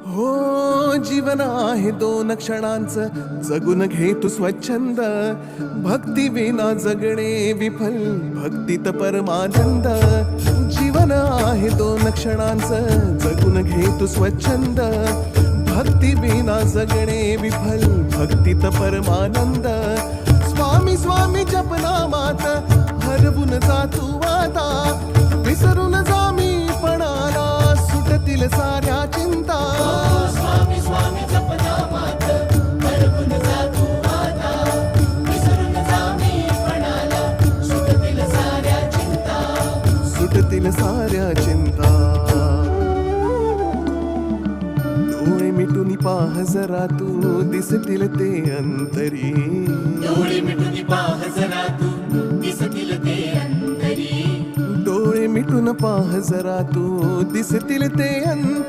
हो जीवन आहे दोन क्षणांचं, जगून घे तू स्वच्छंद. भक्ती विना जगणे विफल, भक्तीत परमानंद. जीवन आहे दोन क्षणांचं, जगून घे तू स्वच्छंद. भक्ती विना जगणे विफल, भक्तीत परमानंद. स्वामी स्वामी जपनामात हरवून जा तू आता. विसरून जा मी पणाला, सुटतील साऱ्या चिंता. स्वामी स्वामी जपनामात हरवून जा तू आता. विसरून जा मी पणाला, सुटतील साऱ्या चिंता. सुटतील साऱ्या चिंता. डोळे मिटून पाह जरा तू, दिसतील ते अंतरी. डोळे मिटून पाह जरा तू, दिसतील ते अंतरी. डोळे मिटून पाह जरा तू, दिसतील ते अंतरी.